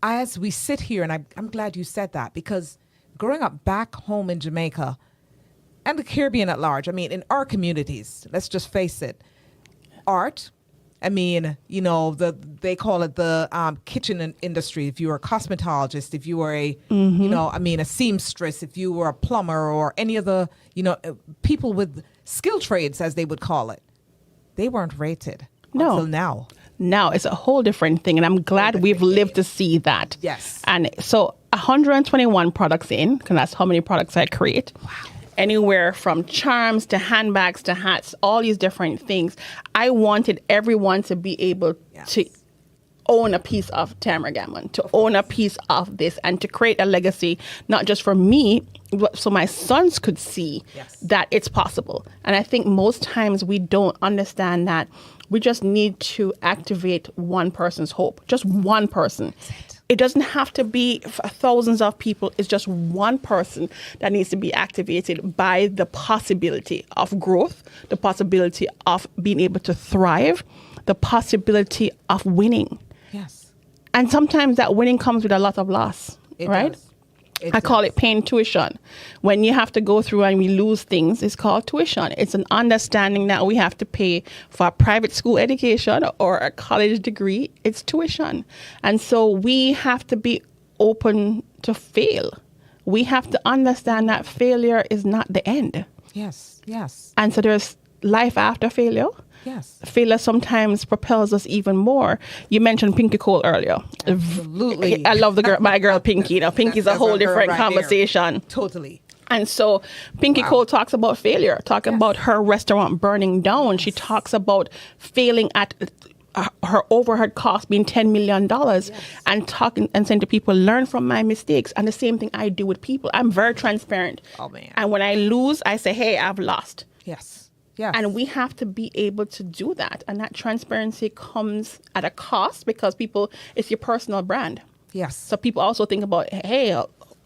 as we sit here, and I'm glad you said that, because growing up back home in Jamaica and the Caribbean at large, I mean, in our communities, let's just face it, art, I mean, you know, they call it the kitchen industry. If you were a cosmetologist, if you were a, you know, I mean, a seamstress, if you were a plumber or any of the, you know, people with skill trades, as they would call it, they weren't rated until now. Now it's a whole different thing. And I'm glad we've lived to see that. Yes. And so 121 products in, because that's how many products I create. Wow. Anywhere from charms to handbags to hats, all these different things. I wanted everyone to be able to own a piece of Tamara Gaman, to own a piece of this, and to create a legacy, not just for me, but so my sons could see that it's possible. And I think most times we don't understand that. We just need to activate one person's hope, just one person. It doesn't have to be thousands of people. It's just one person that needs to be activated by the possibility of growth, the possibility of being able to thrive, the possibility of winning. Yes. And sometimes that winning comes with a lot of loss, right? I call it pain tuition. When you have to go through and we lose things, it's called tuition. It's an understanding that we have to pay for a private school education or a college degree. It's tuition. And so we have to be open to fail. We have to understand that failure is not the end. Yes, yes. And so there's life after failure. Yes. Failure sometimes propels us even more. You mentioned Pinky Cole earlier. Absolutely. I love my girl Pinky. You know, Pinky's a whole different conversation. There. Totally. And so Pinky Cole talks about failure, talking about her restaurant burning down. She talks about failing at her overhead cost being $10 million and talking and saying to people, learn from my mistakes. And the same thing I do with people. I'm very transparent. Oh, man. And when I lose, I say, hey, I've lost. Yes. Yes. And we have to be able to do that. And that transparency comes at a cost because it's your personal brand. Yes. So people also think about, hey,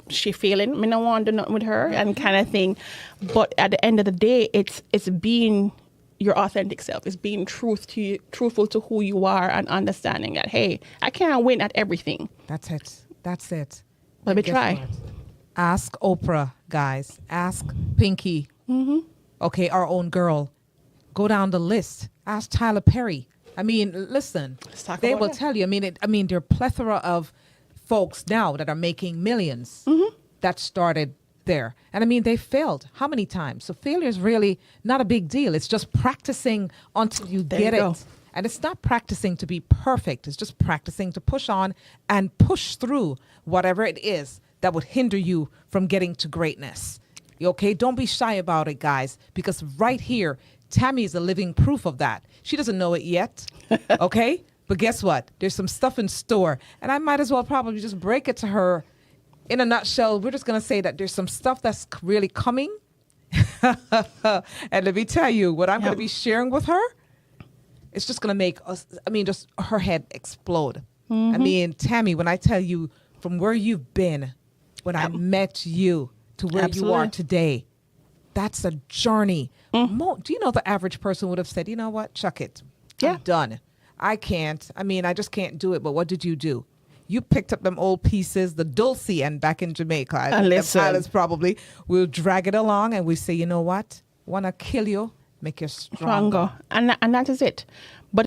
she failing, me no want to do nothing with her and kind of thing. But at the end of the day, it's being your authentic self. It's being truthful to who you are and understanding that, hey, I can't win at everything. That's it. Let me try. What? Ask Oprah, guys. Ask Pinky. Mm-hmm. Okay, our own girl. Go down the list. Ask Tyler Perry. I mean, listen, they will tell you. I mean, there are a plethora of folks now that are making millions that started there. And I mean, they failed. How many times? So failure is really not a big deal. It's just practicing until you get it. And it's not practicing to be perfect. It's just practicing to push on and push through whatever it is that would hinder you from getting to greatness. Okay, don't be shy about it, guys, because right here, Tammy is a living proof of that. She doesn't know it yet, okay? But guess what? There's some stuff in store, and I might as well probably just break it to her in a nutshell. We're just going to say that there's some stuff that's really coming, and let me tell you, what I'm going to be sharing with her, it's just going to make us, just her head explode. I mean, Tammy, when I tell you from where you've been, when I met you, to where you are today. That's a journey. Do you know the average person would have said, you know what, chuck it. I'm done. I can't. I just can't do it. But what did you do? You picked up them old pieces, the dulce end back in Jamaica. Pilots probably will drag it along and we say, you know what? Want to kill you? Make you stronger. And that is it.